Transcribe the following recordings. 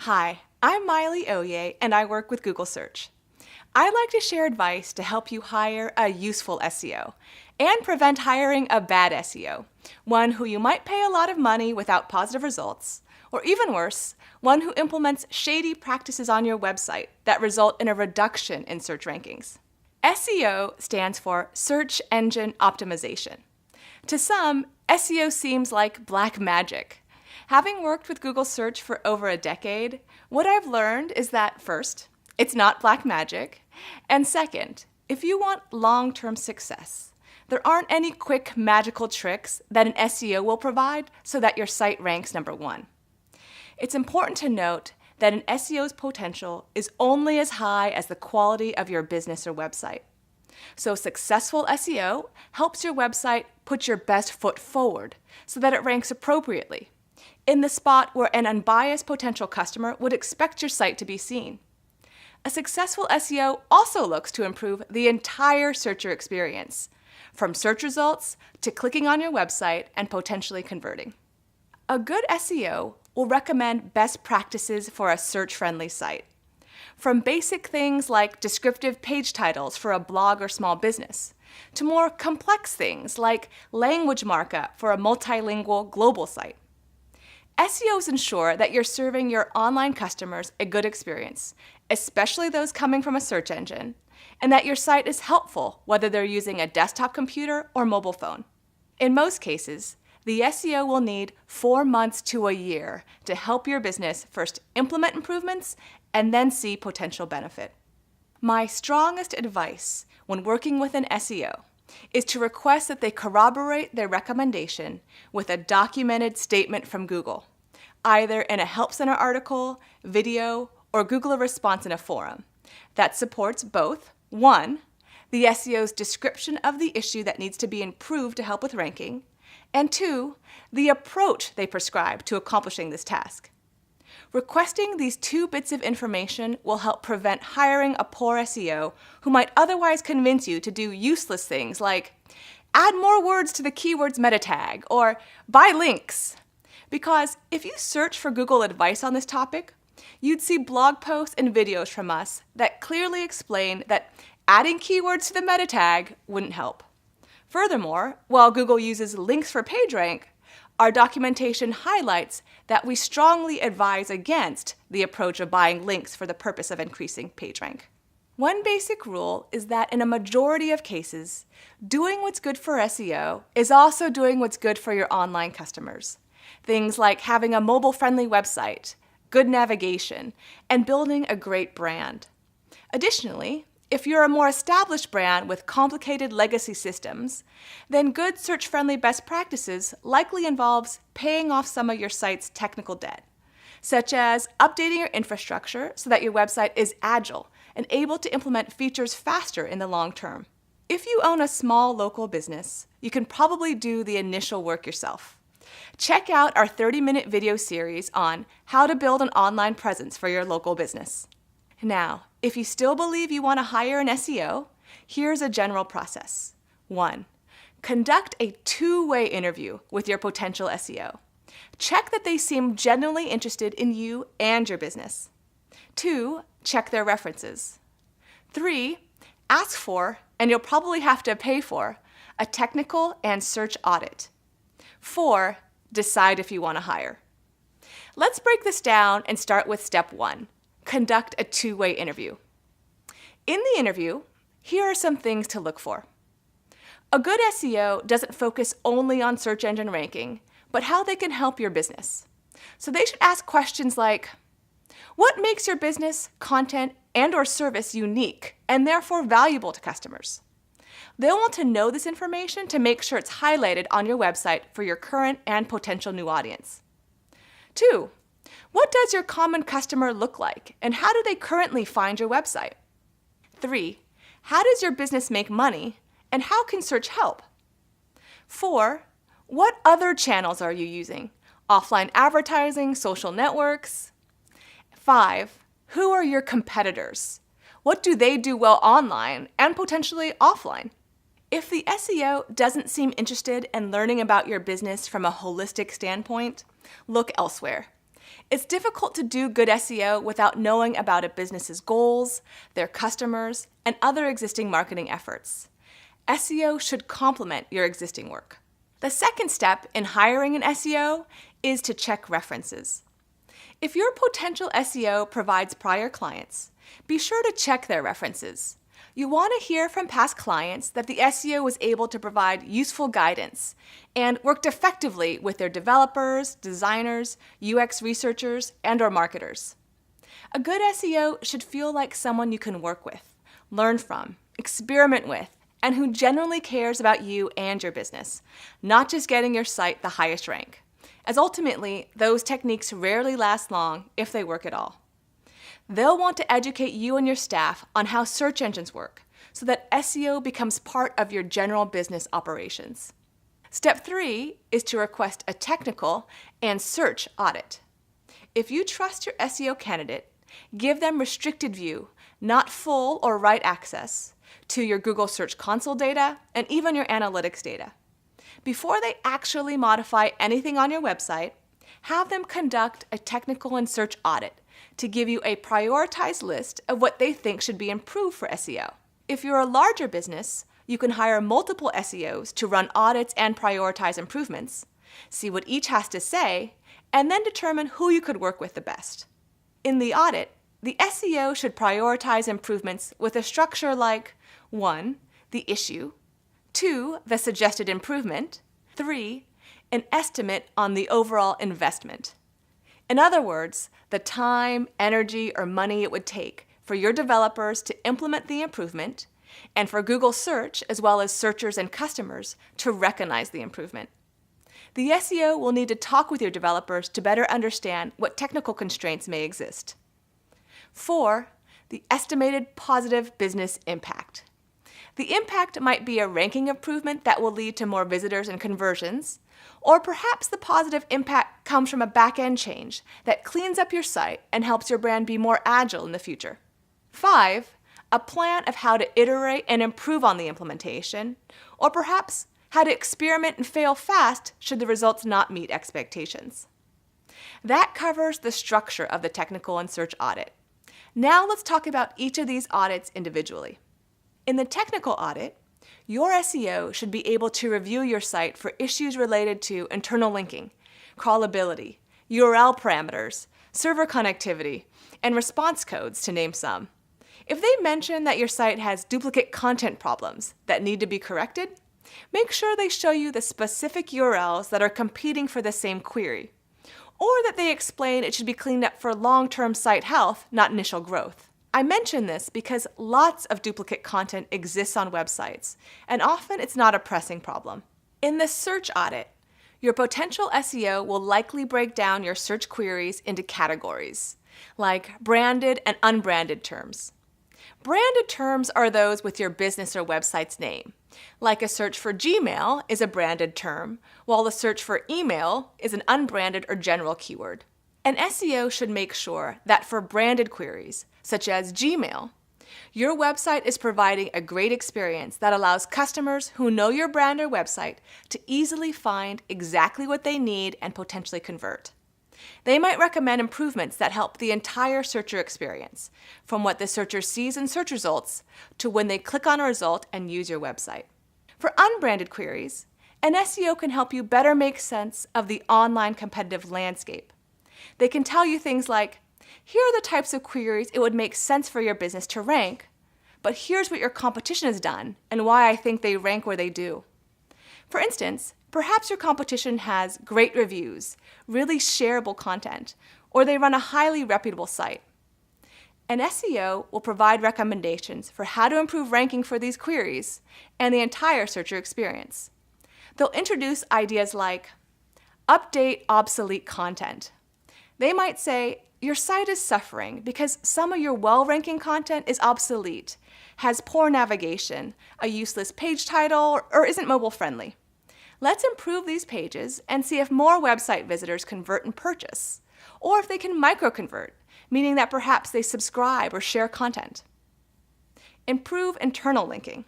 Hi, I'm Miley Oye, and I work with Google Search. I'd like to share advice to help you hire a useful SEO and prevent hiring a bad SEO, one who you might pay a lot of money without positive results, or even worse, one who implements shady practices on your website that result in a reduction in search rankings. SEO stands for Search Engine Optimization. To some, SEO seems like black magic. Having worked with Google Search for over a decade, what I've learned is that first, it's not black magic, and second, if you want long-term success, there aren't any quick magical tricks that an SEO will provide so that your site ranks number one. It's important to note that an SEO's potential is only as high as the quality of your business or website. So successful SEO helps your website put your best foot forward so that it ranks appropriately, in the spot where an unbiased potential customer would expect your site to be seen. A successful SEO also looks to improve the entire searcher experience, from search results to clicking on your website and potentially converting. A good SEO will recommend best practices for a search-friendly site, from basic things like descriptive page titles for a blog or small business, to more complex things like language markup for a multilingual global site. SEOs ensure that you're serving your online customers a good experience, especially those coming from a search engine, and that your site is helpful whether they're using a desktop computer or mobile phone. In most cases, the SEO will need 4 months to a year to help your business first implement improvements and then see potential benefit. My strongest advice when working with an SEO is to request that they corroborate their recommendation with a documented statement from Google, either in a Help Center article, video, or Google a response in a forum that supports both, 1, the SEO's description of the issue that needs to be improved to help with ranking, and 2, the approach they prescribe to accomplishing this task. Requesting these 2 bits of information will help prevent hiring a poor SEO who might otherwise convince you to do useless things like add more words to the keywords meta tag or buy links. Because if you search for Google advice on this topic, you'd see blog posts and videos from us that clearly explain that adding keywords to the meta tag wouldn't help. Furthermore, while Google uses links for PageRank, our documentation highlights that we strongly advise against the approach of buying links for the purpose of increasing PageRank. One basic rule is that in a majority of cases, doing what's good for SEO is also doing what's good for your online customers. Things like having a mobile-friendly website, good navigation, and building a great brand. Additionally, if you're a more established brand with complicated legacy systems, then good search-friendly best practices likely involves paying off some of your site's technical debt, such as updating your infrastructure so that your website is agile and able to implement features faster in the long term. If you own a small local business, you can probably do the initial work yourself. Check out our 30-minute video series on how to build an online presence for your local business. Now, if you still believe you want to hire an SEO, here's a general process. 1. Conduct a 2-way interview with your potential SEO. Check that they seem genuinely interested in you and your business. 2. Check their references. 3. Ask for, and you'll probably have to pay for, a technical and search audit. 4. Decide if you want to hire. Let's break this down and start with step 1. Conduct a 2-way interview. In the interview, here are some things to look for. A good SEO doesn't focus only on search engine ranking, but how they can help your business. So they should ask questions like, what makes your business, content, and/or service unique and therefore valuable to customers? They'll want to know this information to make sure it's highlighted on your website for your current and potential new audience. 2. What does your common customer look like, and how do they currently find your website? 3. How does your business make money, and how can search help? 4. What other channels are you using? Offline advertising, social networks? 5. Who are your competitors? What do they do well online and potentially offline? If the SEO doesn't seem interested in learning about your business from a holistic standpoint, look elsewhere. It's difficult to do good SEO without knowing about a business's goals, their customers, and other existing marketing efforts. SEO should complement your existing work. The second step in hiring an SEO is to check references. If your potential SEO provides prior clients, be sure to check their references. You want to hear from past clients that the SEO was able to provide useful guidance and worked effectively with their developers, designers, UX researchers, and/or marketers. A good SEO should feel like someone you can work with, learn from, experiment with, and who genuinely cares about you and your business, not just getting your site the highest rank, as ultimately those techniques rarely last long if they work at all. They'll want to educate you and your staff on how search engines work so that SEO becomes part of your general business operations. Step 3 is to request a technical and search audit. If you trust your SEO candidate, give them restricted view, not full or write access, to your Google Search Console data and even your analytics data. Before they actually modify anything on your website, have them conduct a technical and search audit to give you a prioritized list of what they think should be improved for SEO. If you're a larger business, you can hire multiple SEOs to run audits and prioritize improvements, see what each has to say, and then determine who you could work with the best. In the audit, the SEO should prioritize improvements with a structure like 1. The issue, 2. The suggested improvement, 3. An estimate on the overall investment. In other words, the time, energy, or money it would take for your developers to implement the improvement, and for Google Search, as well as searchers and customers, to recognize the improvement. The SEO will need to talk with your developers to better understand what technical constraints may exist. 4. The estimated positive business impact. The impact might be a ranking improvement that will lead to more visitors and conversions, or perhaps the positive impact comes from a back-end change that cleans up your site and helps your brand be more agile in the future. 5. A plan of how to iterate and improve on the implementation, or perhaps how to experiment and fail fast should the results not meet expectations. That covers the structure of the technical and search audit. Now let's talk about each of these audits individually. In the technical audit, your SEO should be able to review your site for issues related to internal linking, crawlability, URL parameters, server connectivity, and response codes, to name some. If they mention that your site has duplicate content problems that need to be corrected, make sure they show you the specific URLs that are competing for the same query, or that they explain it should be cleaned up for long-term site health, not initial growth. I mention this because lots of duplicate content exists on websites, and often it's not a pressing problem. In the search audit, your potential SEO will likely break down your search queries into categories, like branded and unbranded terms. Branded terms are those with your business or website's name, like a search for Gmail is a branded term, while a search for email is an unbranded or general keyword. An SEO should make sure that for branded queries, such as Gmail, your website is providing a great experience that allows customers who know your brand or website to easily find exactly what they need and potentially convert. They might recommend improvements that help the entire searcher experience, from what the searcher sees in search results to when they click on a result and use your website. For unbranded queries, an SEO can help you better make sense of the online competitive landscape. They can tell you things like, here are the types of queries it would make sense for your business to rank, but here's what your competition has done and why I think they rank where they do. For instance, perhaps your competition has great reviews, really shareable content, or they run a highly reputable site. An SEO will provide recommendations for how to improve ranking for these queries and the entire searcher experience. They'll introduce ideas like, update obsolete content. They might say, your site is suffering because some of your well-ranking content is obsolete, has poor navigation, a useless page title, or isn't mobile-friendly. Let's improve these pages and see if more website visitors convert and purchase, or if they can micro-convert, meaning that perhaps they subscribe or share content. Improve internal linking.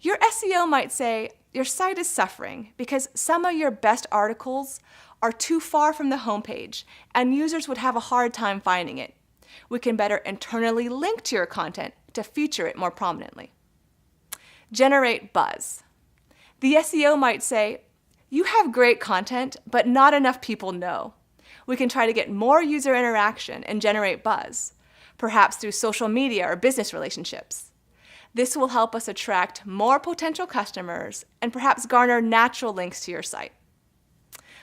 Your SEO might say, your site is suffering because some of your best articles are too far from the homepage and users would have a hard time finding it. We can better internally link to your content to feature it more prominently. Generate buzz. The SEO might say, "You have great content, but not enough people know." We can try to get more user interaction and generate buzz, perhaps through social media or business relationships. This will help us attract more potential customers and perhaps garner natural links to your site.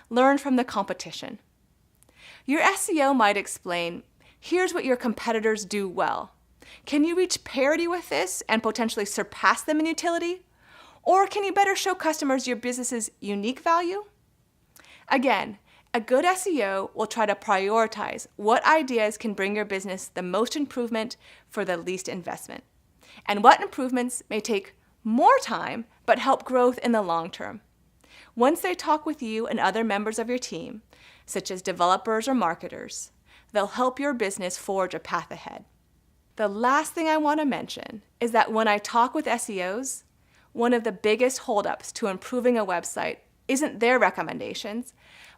Learn from the competition. Your SEO might explain, "Here's what your competitors do well. Can you reach parity with this and potentially surpass them in utility? Or can you better show customers your business's unique value?" Again, a good SEO will try to prioritize what ideas can bring your business the most improvement for the least investment, and what improvements may take more time but help growth in the long term. Once they talk with you and other members of your team, such as developers or marketers, they'll help your business forge a path ahead. The last thing I want to mention is that when I talk with SEOs, one of the biggest holdups to improving a website isn't their recommendations,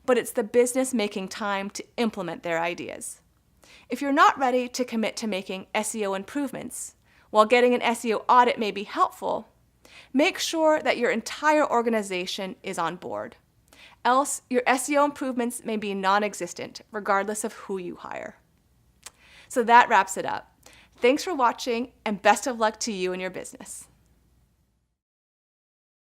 but it's the business making time to implement their ideas. If you're not ready to commit to making SEO improvements, while getting an SEO audit may be helpful, make sure that your entire organization is on board. Else, your SEO improvements may be non-existent, regardless of who you hire. So that wraps it up. Thanks for watching, and best of luck to you and your business.